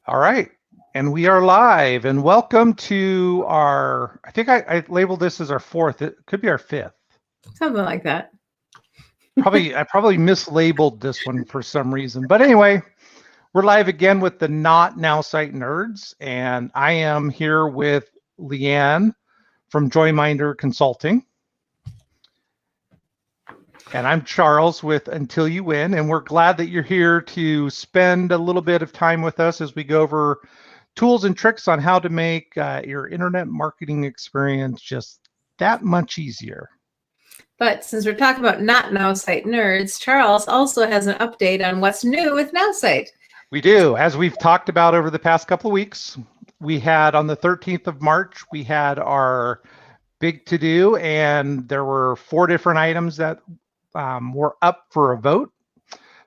All right. And we are live. And welcome to our, I think I labeled this as our fourth. It could be our fifth. Something like that. I probably mislabeled this one for some reason. But anyway, we're live again with the Not-Nowsite Nerds. And I am here with Leanne from Joyminder Consulting. And I'm Charles with Until You Win. And we're glad that you're here to spend a little bit of time with us as we go over tools and tricks on how to make your internet marketing experience just that much easier. But since we're talking about Not-Nowsite Nerds, Charles also has an update on what's new with Nowsite. We do. As we've talked about over the past couple of weeks, we had on the 13th of March, we had our big to-do, and there were 4 different items that were up for a vote.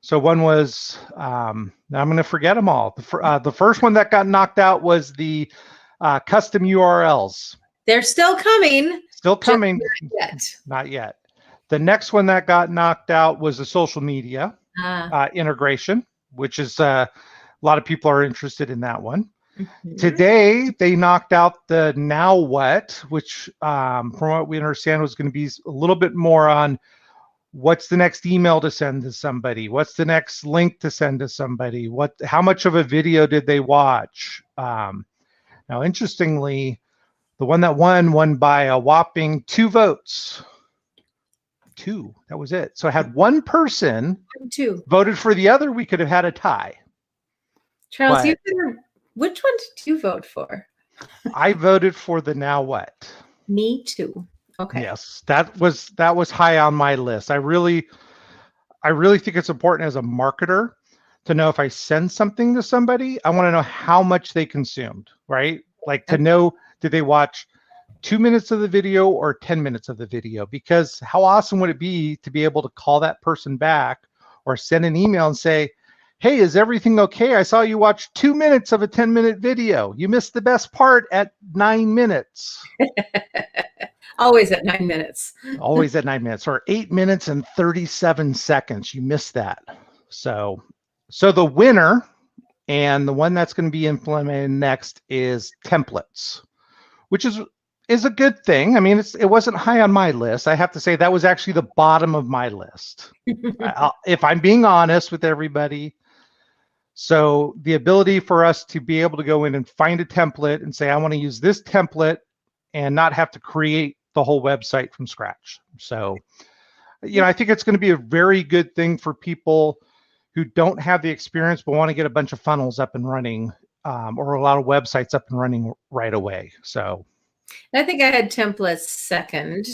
So one was, I'm going to forget them all. The first one that got knocked out was the custom URLs. They're still coming. Still coming. Not yet. Not yet. The next one that got knocked out was the social media integration, which is a lot of people are interested in that one. Mm-hmm. Today, they knocked out the now what, which from what we understand was going to be a little bit more on what's the next email to send to somebody? What's the next link to send to somebody? How much of a video did they watch? Now, interestingly, the one that won by a whopping 2 votes. 2, that was it. So had one person voted for the other, we could have had a tie. Charles, which one did you vote for? I voted for the now what. Me too. Okay. Yes, that was high on my list. I really think it's important as a marketer to know if I send something to somebody, I want to know how much they consumed, right? Like to know, did they watch 2 minutes of the video or 10 minutes of the video? Because how awesome would it be to be able to call that person back or send an email and say, hey, is everything okay? I saw you watch 2 minutes of a 10-minute video. You missed the best part at 9 minutes. Always at 9 minutes. Always at 9 minutes, or 8 minutes and 37 seconds. You missed that. So the winner and the one that's going to be implemented next is templates, which is a good thing. I mean, it wasn't high on my list. I have to say that was actually the bottom of my list, if I'm being honest with everybody. So the ability for us to be able to go in and find a template and say, I want to use this template and not have to create the whole website from scratch. So, I think it's going to be a very good thing for people who don't have the experience but want to get a bunch of funnels up and running, or a lot of websites up and running right away. So I think I had templates second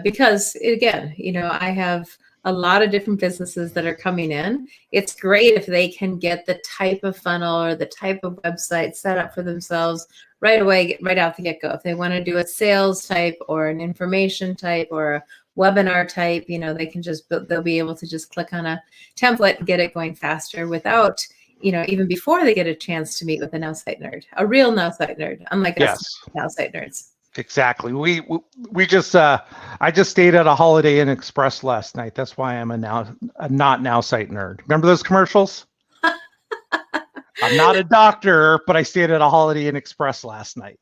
because, again, I have a lot of different businesses that are coming in. It's great if they can get the type of funnel or the type of website set up for themselves right away, right out the get-go. If they want to do a sales type or an information type or a webinar type, they can they'll be able to just click on a template and get it going faster without, even before they get a chance to meet with a Nowsite nerd, a real Nowsite nerd, unlike us Nowsite nerds. Exactly. We just I just stayed at a Holiday Inn Express last night. That's why I'm a not Nowsite nerd. Remember those commercials? I'm not a doctor, but I stayed at a Holiday Inn Express last night.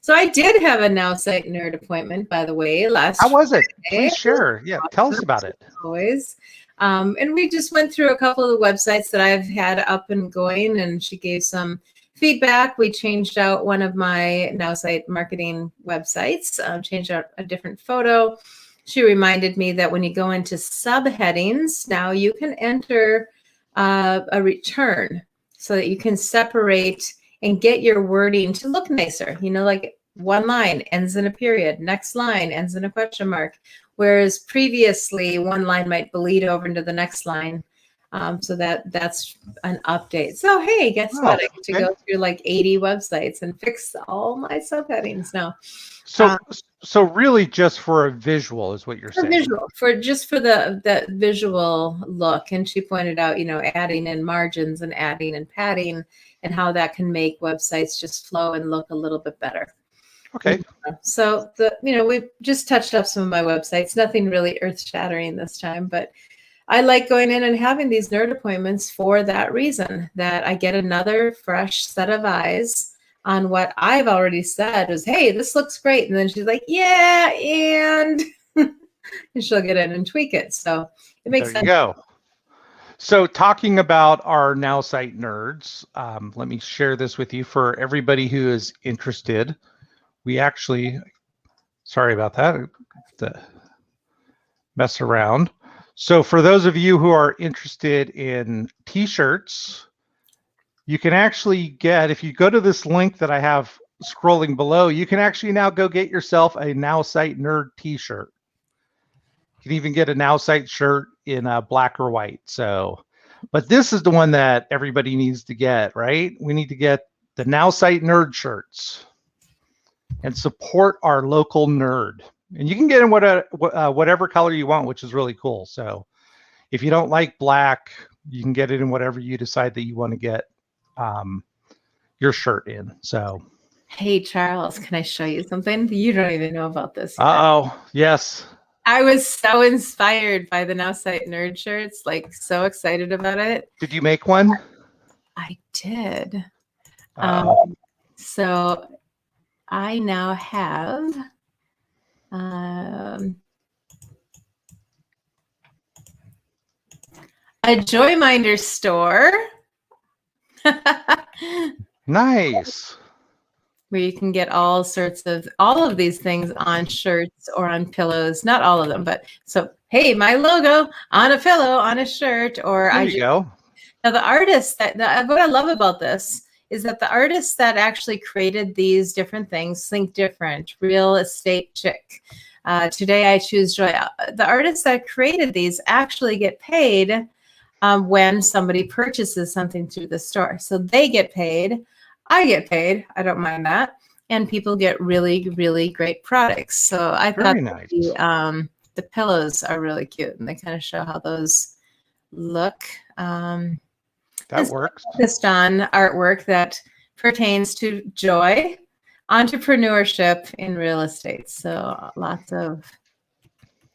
So I did have a Nowsite nerd appointment, by the way, last. How was it? Please share. Yeah, tell us about it. Always. And we just went through a couple of the websites that I've had up and going, and she gave some feedback. We changed out one of my Nowsite marketing websites, changed out a different photo. She reminded me that when you go into subheadings, now you can enter a return so that you can separate and get your wording to look nicer. Like one line ends in a period, next line ends in a question mark, whereas previously one line might bleed over into the next line. So that's an update. So, hey, guess what? I get to go through like 80 websites and fix all my subheadings now. So really just for a visual is what you're saying. Visual, for the visual look. And she pointed out, adding in margins and adding and padding and how that can make websites just flow and look a little bit better. Okay. So we just touched up some of my websites, nothing really earth shattering this time, but I like going in and having these nerd appointments for that reason, that I get another fresh set of eyes on what I've already said is, hey, this looks great. And then she's like, yeah, and, and she'll get in and tweak it. So it makes sense. There you go. So talking about our Nowsite nerds, let me share this with you for everybody who is interested. We actually, sorry about that, the mess around. So for those of you who are interested in t-shirts, you can actually get, if you go to this link that I have scrolling below, you can actually now go get yourself a Nowsite nerd t-shirt. You can even get a Nowsite shirt in black or white. So, but this is the one that everybody needs to get, right? We need to get the Nowsite nerd shirts and support our local nerd. And you can get in whatever color you want, which is really cool. So if you don't like black, you can get it in whatever you decide that you want to get your shirt in. So, hey, Charles, can I show you something? You don't even know about this yet. Uh-oh, yes. I was so inspired by the Nowsite nerd shirts, like so excited about it. Did you make one? I did. Uh-oh. So I now have a Joyminder store. Nice. Where you can get all of these things on shirts or on pillows. Not all of them, but so, hey, my logo on a pillow, on a shirt, or There you go. Now the artists what I love about this is that the artists that actually created these different things think different. Real estate chick. Today I choose joy. The artists that created these actually get paid when somebody purchases something through the store. So they get paid. I get paid. I don't mind that. And people get really, really great products. So I thought nice. The pillows are really cute, and they kind of show how those look. That works. Focused on artwork that pertains to joy, entrepreneurship in real estate. So lots of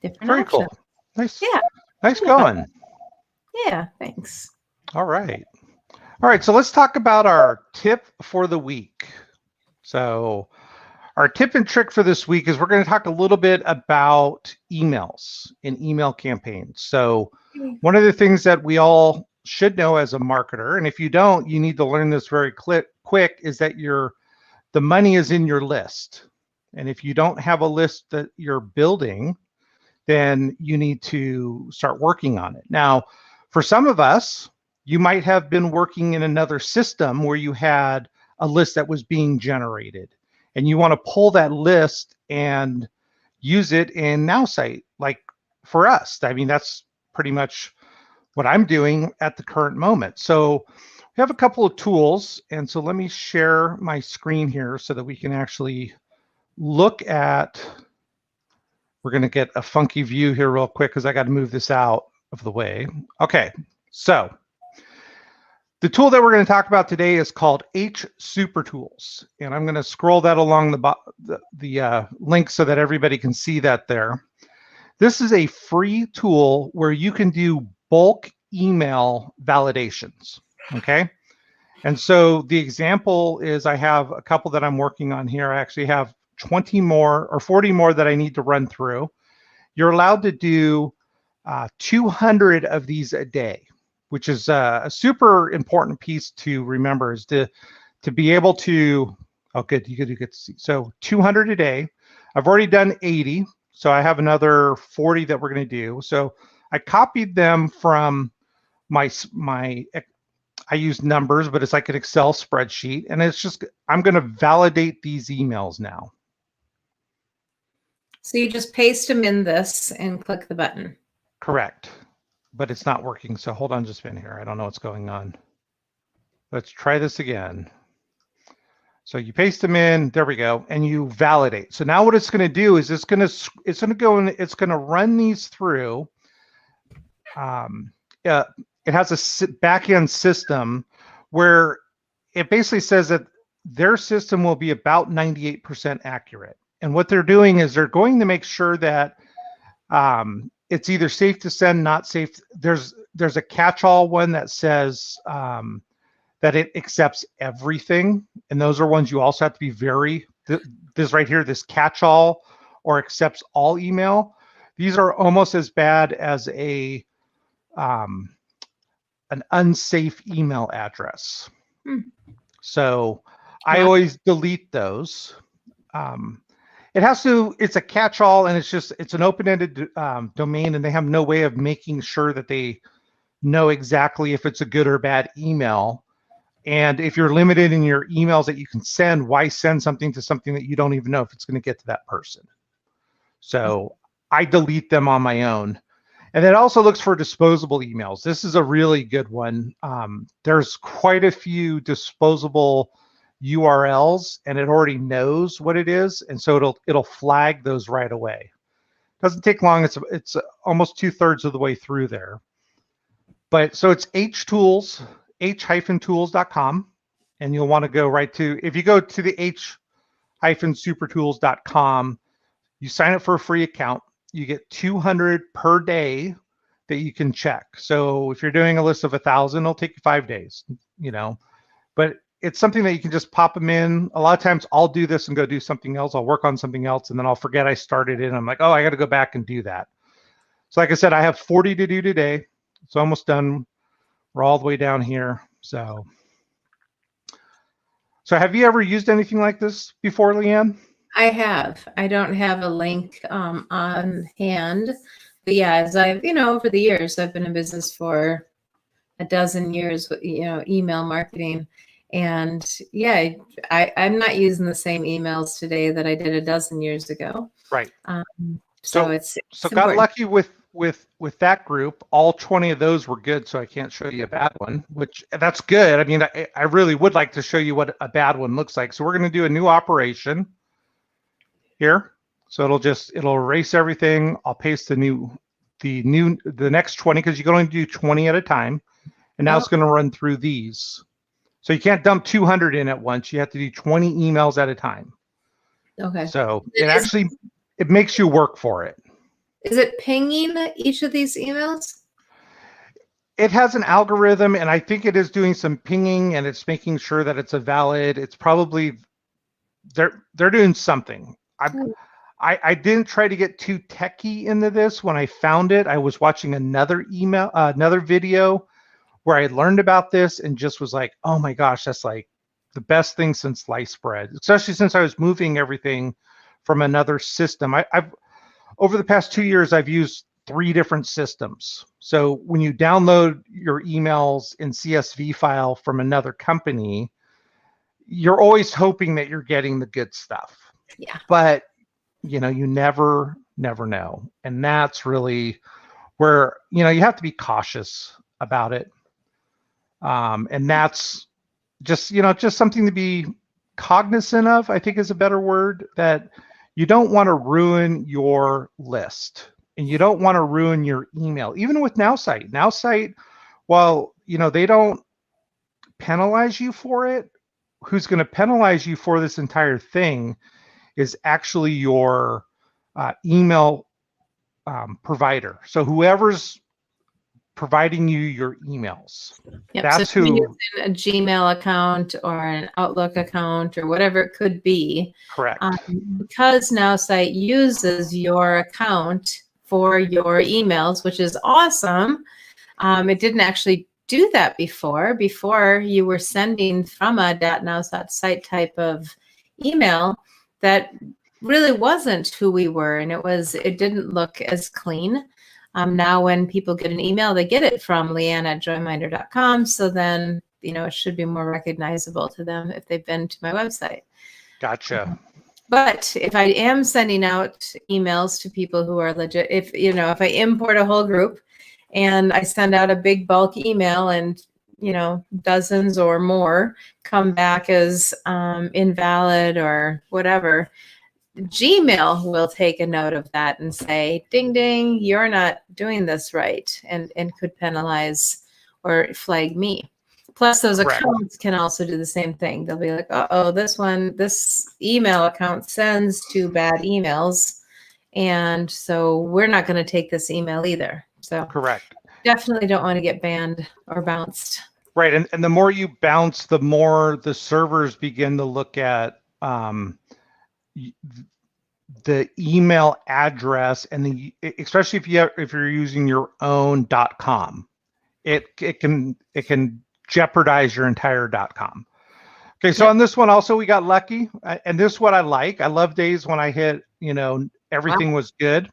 different Very options. cool. Nice. Yeah. Nice going. Yeah, thanks. All right. All right, so let's talk about our tip for the week. So our tip and trick for this week is we're going to talk a little bit about emails and email campaigns. So one of the things that we all should know as a marketer, and if you don't, you need to learn this very quick, is that the money is in your list. And if you don't have a list that you're building, then you need to start working on it. Now, for some of us, you might have been working in another system where you had a list that was being generated, and you want to pull that list and use it in Nowsite. Like for us, I mean, that's pretty much what I'm doing at the current moment. So we have a couple of tools. And so let me share my screen here so that we can actually look at, we're going to get a funky view here real quick because I got to move this out of the way. Okay, so the tool that we're going to talk about today is called H Super Tools, and I'm going to scroll that along the link so that everybody can see that there. This is a free tool where you can do bulk email validations, okay? And so the example is I have a couple that I'm working on here. I actually have 20 more or 40 more that I need to run through. You're allowed to do 200 of these a day, which is a super important piece to remember, is to be able to, oh good, you get to see. So 200 a day. I've already done 80, so I have another 40 that we're going to do. So I copied them from my I use numbers, but it's like an Excel spreadsheet, and it's just, I'm going to validate these emails now. So you just paste them in this and click the button. Correct. But it's not working. So hold on just a minute here. I don't know what's going on. Let's try this again. So you paste them in, there we go, and you validate. So now what it's going to do is it's going to go and it's going to run these through. It has a back-end system where it basically says that their system will be about 98% accurate. And what they're doing is they're going to make sure that it's either safe to send, not safe. There's a catch-all one that says that it accepts everything, and those are ones you also have to be very. This right here, this catch-all or accepts all email. These are almost as bad as an unsafe email address. So I always delete those. It's a catch-all, and it's an open-ended domain, and they have no way of making sure that they know exactly if it's a good or bad email. And if you're limited in your emails that you can send, why send something to something that you don't even know if it's going to get to that person? So I delete them on my own. And it also looks for disposable emails. This is a really good one. There's quite a few disposable URLs, and it already knows what it is, and so it'll flag those right away. Doesn't take long. It's almost 2/3 of the way through there. But so it's h-tools.com, and you'll want to go right to, if you go to the h-supertools.com, you sign up for a free account. You get 200 per day that you can check. So if you're doing a list of 1,000, it'll take you 5 days, but it's something that you can just pop them in. A lot of times I'll do this and go do something else. I'll work on something else, and then I'll forget I started it. And I'm like, oh, I got to go back and do that. So like I said, I have 40 to do today. It's almost done. We're all the way down here. So have you ever used anything like this before, Leanne? I have. I don't have a link on hand, but yeah, as I've, over the years, I've been in business for a dozen years, email marketing. And yeah, I'm not using the same emails today that I did a dozen years ago. Right. So got lucky with that group. All 20 of those were good, so I can't show you a bad one, which that's good. I mean, I really would like to show you what a bad one looks like. So we're going to do a new operation here. So it'll erase everything. I'll paste the next 20, because you can only do 20 at a time. And now it's going to run through these. So you can't dump 200 in at once. You have to do 20 emails at a time. Okay. So it makes you work for it. Is it pinging each of these emails? It has an algorithm, and I think it is doing some pinging, and it's making sure that it's a valid. It's probably they're doing something. I didn't try to get too techie into this. When I found it, I was watching another video where I learned about this and just was like, oh my gosh, that's like the best thing since sliced bread, especially since I was moving everything from another system. I've over the past 2 years, I've used 3 different systems. So when you download your emails in CSV file from another company, you're always hoping that you're getting the good stuff. Yeah. But you never know. And that's really where, you have to be cautious about it. And that's just something to be cognizant of, I think is a better word, that you don't want to ruin your list, and you don't want to ruin your email. Even with Nowsite, while, they don't penalize you for it, who's going to penalize you for this entire thing is actually your email provider. So whoever's providing you your emails. Yep. That's so who. Using a Gmail account or an Outlook account or whatever it could be. Correct. Because Nowsite uses your account for your emails, which is awesome. It didn't actually do that before. Before, you were sending from a .Nowsite type of email that really wasn't who we were, and it didn't look as clean. Now when people get an email, they get it from leanne@joyminder.com. So then, it should be more recognizable to them if they've been to my website. Gotcha. But if I am sending out emails to people who are legit, if I import a whole group and I send out a big bulk email and, dozens or more come back as invalid or whatever, Gmail will take a note of that and say, ding, ding, you're not doing this right, and could penalize or flag me. Plus, those accounts can also do the same thing. They'll be like, this email account sends 2 bad emails, And so we're not going to take this email either. So Correct. definitely don't want to get banned or bounced. Right. And the more you bounce, the more the servers begin to look at the email address, and especially if you're using your own .com, it can jeopardize your entire .com. Okay, so on this one also we got lucky, and this is what I like. I love days when I hit, everything was good.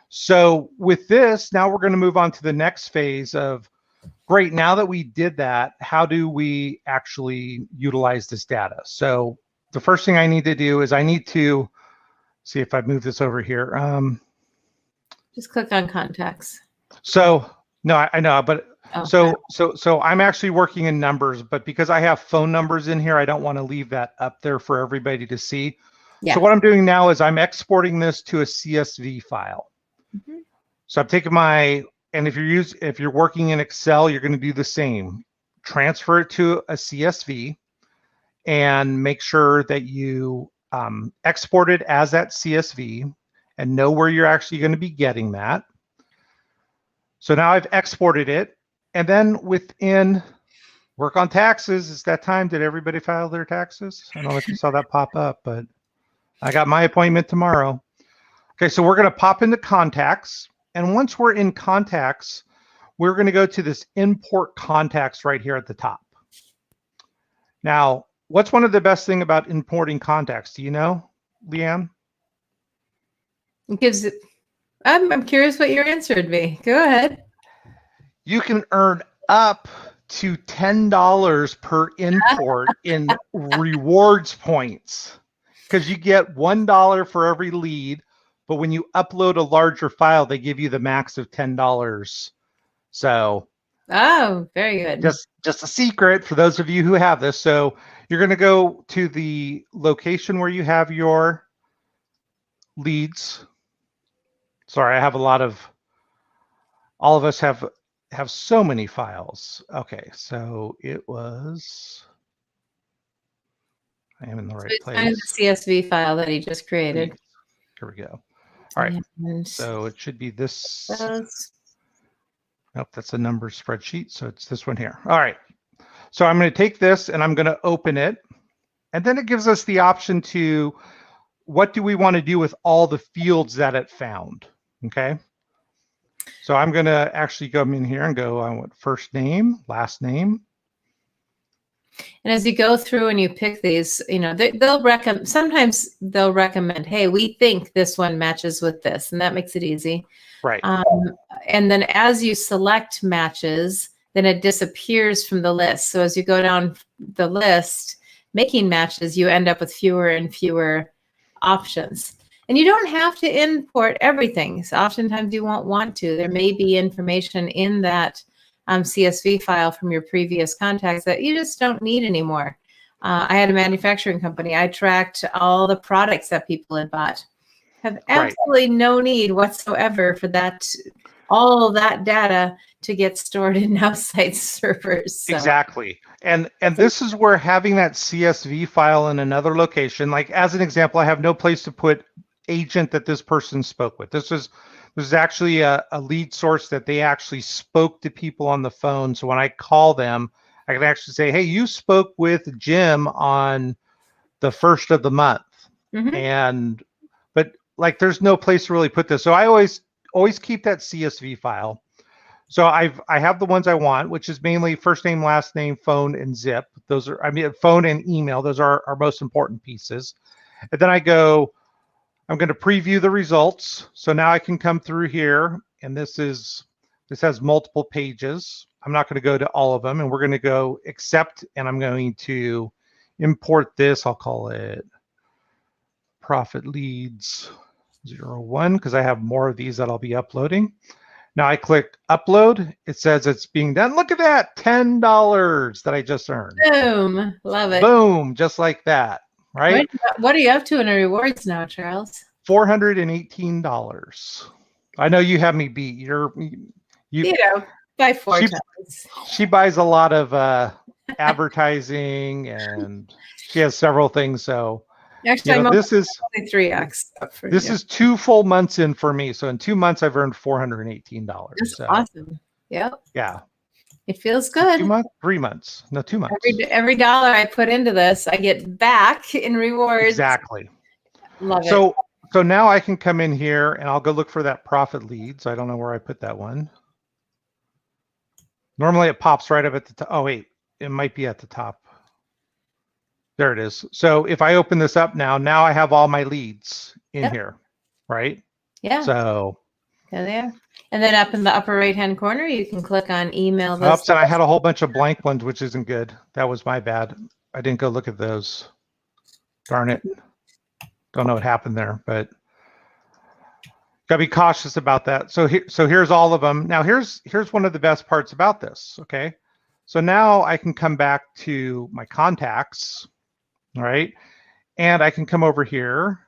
So with this, now we're going to move on to the next phase of, great, now that we did that, how do we actually utilize this data? So the first thing I need to do is I need to see if I move this over here. Just click on contacts. So no, I know, but Okay. so I'm actually working in numbers, but because I have phone numbers in here, I don't want to leave that up there for everybody to see. Yeah. So what I'm doing now is I'm exporting this to a CSV file. Mm-hmm. So I'm taking and if you're working in Excel, you're going to do the same. Transfer it to a CSV and make sure that you export it as that CSV and know where you're actually going to be getting that. So now I've exported it, and then within work on taxes, it's that time. Did everybody file their taxes? I don't know if you saw that pop up, but I got my appointment tomorrow. Okay, so we're going to pop into contacts, and once we're in contacts, we're going to go to this import contacts right here at the top. Now, what's one of the best thing about importing contacts? Do you know, Leanne? It gives it. I'm curious what your answer would be. Go ahead. You can earn up to $10 per import in rewards points, because you get $1 for every lead, but when you upload a larger file, they give you the max of $10. So Oh, very good. just a secret for those of you who have this. So you're going to go to the location where you have your leads. Sorry, I have all of us have so many files. Okay, so I am in the right place. Find the CSV file that he just created. Please. Here we go. All right, so it should be this. Nope, that's a numbers spreadsheet, so it's this one here. All right, so I'm going to take this and I'm going to open it, and then it gives us the option to, what do we want to do with all the fields that it found? Okay. So I'm going to actually come in here and go, I want first name, last name. And as you go through and you pick these, they'll recommend, sometimes they'll recommend, hey, we think this one matches with this, and that makes it easy. Right. And then as you select matches, then it disappears from the list. So as you go down the list, making matches, you end up with fewer and fewer options. And you don't have to import everything. So oftentimes you won't want to. There may be information in that CSV file from your previous contacts that you just don't need anymore. I had a manufacturing company. I tracked all the products that people had bought. Have absolutely no need whatsoever for that, all that data to get stored in Now-Site servers. So. Exactly. And this is where having that CSV file in another location, like as an example, I have no place to put agent that this person spoke with. This is actually a lead source that they actually spoke to people on the phone. So when I call them, I can actually say, hey, you spoke with Jim on the 1st of the month. Mm-hmm. But like, there's no place to really put this. So I always keep that CSV file. So I have the ones I want, which is mainly first name, last name, phone, and zip. Those are, phone and email. Those are our most important pieces. And then I'm going to preview the results. So now I can come through here, and this has multiple pages. I'm not going to go to all of them, and we're going to go accept, and I'm going to import this. I'll call it Profit Leads 01, because I have more of these that I'll be uploading. Now I click upload. It says it's being done. Look at that, $10 that I just earned. Boom, love it. Boom, just like that, right? What are you up to in rewards now, Charles? $418. I know you have me beat. You by 4 times. She buys a lot of advertising, and she has several things. So Actually, You know, I'm this is only 3x. this is 2 full months in for me. So in 2 months, I've earned $418. That's So awesome. Yep. yeah, It feels 2 good. months, 3 months, no, 2 months. Every dollar I put into this, I get back in rewards. Exactly. Love it. So now I can come in here and I'll go look for that profit lead. So I don't know where I put that one. Normally it pops right up at the top. Oh, wait, it might be at the top. There it is. So if I open this up now I have all my leads in here, right? Yeah. So there they are. And then up in the upper right-hand corner, you can click on email this. oops, and I had a whole bunch of blank ones, which isn't good. That was my bad. I didn't go look at those. Darn it. Don't know what happened there, but gotta be cautious about that. So here's all of them. Now here's one of the best parts about this. Okay. So now I can come back to my contacts, all right? And I can come over here.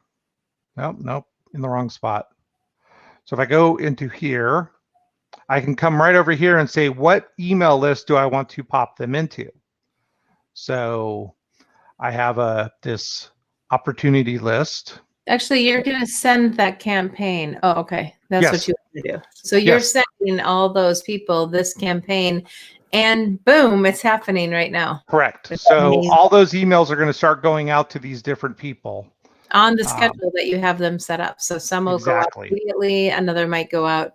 Nope, in the wrong spot. So if I go into here, I can come right over here and say, what email list do I want to pop them into? So I have this opportunity list. Actually, you're going to send that campaign. Oh, okay. That's what you want to do. So you're sending all those people this campaign, and boom, it's happening right now. Correct. So all those emails are going to start going out to these different people. On the schedule that you have them set up. So some will go out immediately, another might go out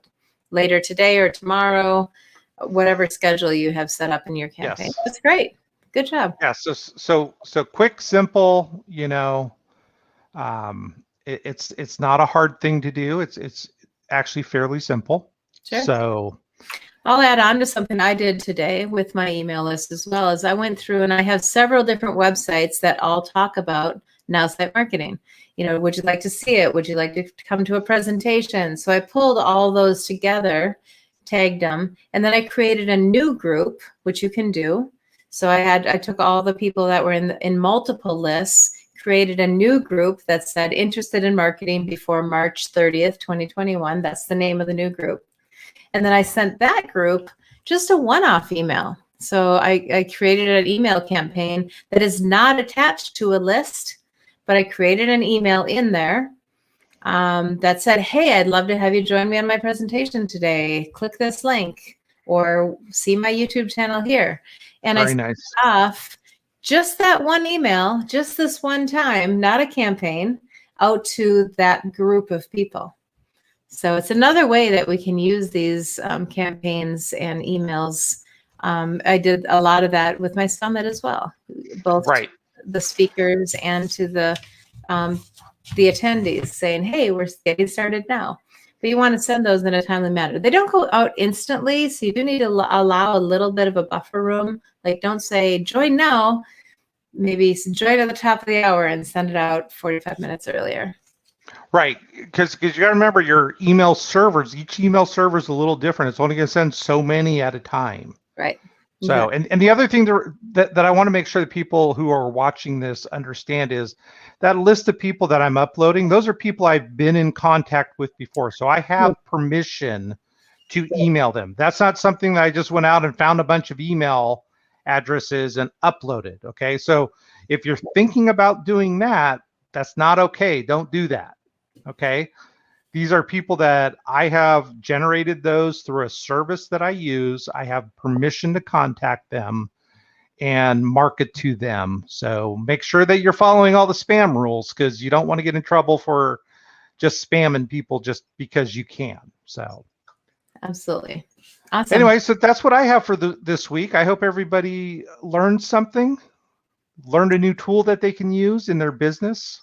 later today or tomorrow, whatever schedule you have set up in your campaign. Yes. That's great. Good job. Yeah. So quick, simple, you know, it's not a hard thing to do. It's actually fairly simple. Sure. So I'll add on to something I did today with my email list as well. As I went through, and I have several different websites that all talk about Now-Site marketing. You know, would you like to see it? Would you like to come to a presentation? So I pulled all those together, tagged them, and then I created a new group, which you can do. So I took all the people that were in multiple lists, created a new group that said interested in marketing before March 30th, 2021. That's the name of the new group. And then I sent that group just a one-off email. So I created an email campaign that is not attached to a list, but I created an email in there that said, hey, I'd love to have you join me on my presentation today. Click this link or see my YouTube channel here. And I sent off just that one email, just this one time, not a campaign, out to that group of people. So it's another way that we can use these campaigns and emails. I did a lot of that with my summit as well, both to the speakers and to the attendees saying, hey, we're getting started now. But you want to send those in a timely manner. They don't go out instantly, so you do need to allow a little bit of a buffer room. Like, don't say, join now. Maybe join at the top of the hour and send it out 45 minutes earlier. Right, because you got to remember your email servers. Each email server is a little different. It's only going to send so many at a time. Right. So, and the other thing that I want to make sure that people who are watching this understand is that list of people that I'm uploading, those are people I've been in contact with before. So I have permission to email them. That's not something that I just went out and found a bunch of email addresses and uploaded. Okay. So if you're thinking about doing that, that's not okay. Don't do that. Okay. These are people that I have generated those through a service that I use. I have permission to contact them and market to them. So make sure that you're following all the spam rules, because you don't want to get in trouble for just spamming people just because you can. So absolutely. Awesome. Anyway, so that's what I have for this week. I hope everybody learned something, learned a new tool that they can use in their business.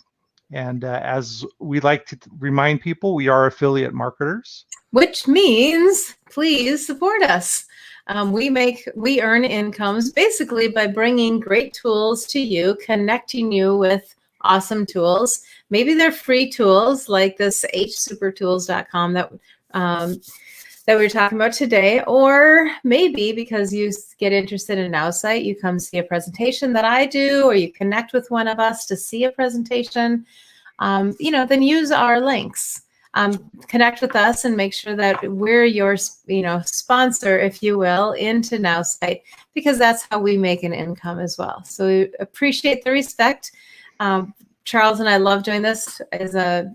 And as we like to remind people, we are affiliate marketers. Which means please support us. We earn incomes basically by bringing great tools to you, connecting you with awesome tools. Maybe they're free tools like this hsupertools.com that we were talking about today, or maybe because you get interested in Now-Site, you come see a presentation that I do, or you connect with one of us to see a presentation, then use our links. Connect with us and make sure that we're your, sponsor, if you will, into Now-Site, because that's how we make an income as well. So we appreciate the respect. Charles and I love doing this as a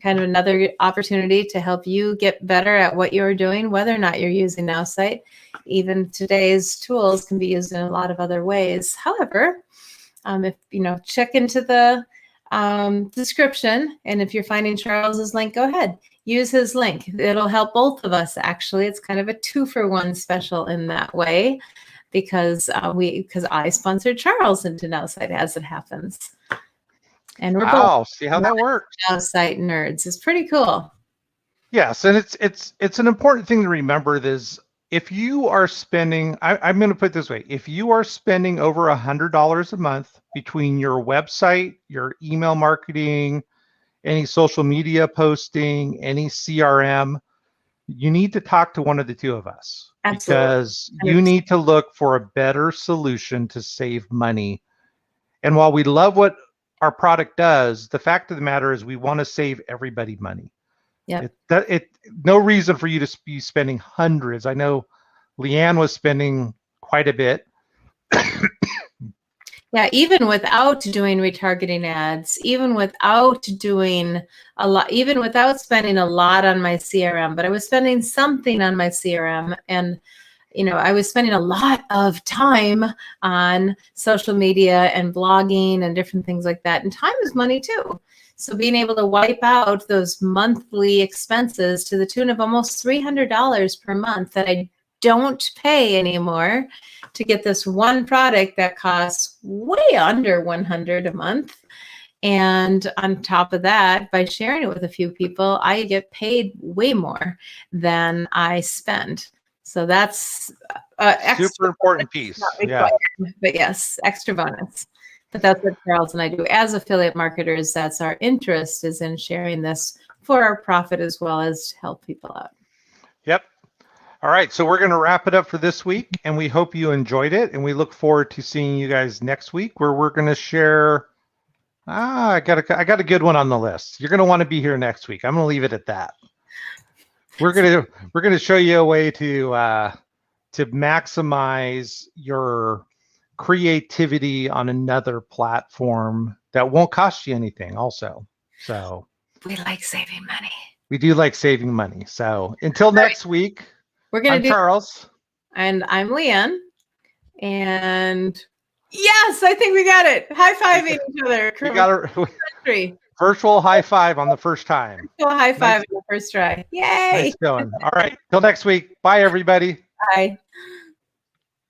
kind of another opportunity to help you get better at what you're doing, whether or not you're using Nowsite. Even today's tools can be used in a lot of other ways. However, if check into the description, and if you're finding Charles's link, go ahead, use his link. It'll help both of us. Actually, it's kind of a 2-for-1 special in that way, because I sponsored Charles into Nowsite as it happens. And we're both see how that works. Not-Nowsite Nerds. It's pretty cool. Yes, and it's an important thing to remember. Is if you are spending, I'm going to put it this way: if you are spending over $100 a month between your website, your email marketing, any social media posting, any CRM, you need to talk to one of the two of us. Absolutely. Because you need to look for a better solution to save money. And while we love what our product does, the fact of the matter is we want to save everybody money. Yeah. No reason for you to be spending hundreds. I know Leanne was spending quite a bit. Yeah, even without doing retargeting ads, even without doing a lot, even without spending a lot on my CRM, but I was spending something on my CRM, and I was spending a lot of time on social media and blogging and different things like that. And time is money too. So being able to wipe out those monthly expenses to the tune of almost $300 per month that I don't pay anymore to get this one product that costs way under $100 a month. And on top of that, by sharing it with a few people, I get paid way more than I spend. So that's super important piece. Yeah. But yes, extra bonus. But that's what Charles and I do as affiliate marketers. That's our interest, is in sharing this for our profit as well as to help people out. Yep. All right. So we're going to wrap it up for this week, and we hope you enjoyed it. And we look forward to seeing you guys next week, where we're going to share. I got a good one on the list. You're going to want to be here next week. I'm going to leave it at that. We're going to show you a way to maximize your creativity on another platform that won't cost you anything also. So we like saving money. We do like saving money. So until next week, I'm Charles. And I'm Leanne. And yes, I think we got it. High-fiving each other. We got a virtual high five on the first time. Virtual high five on the first try. Yay. Nice going. All right. Till next week. Bye, everybody. Bye.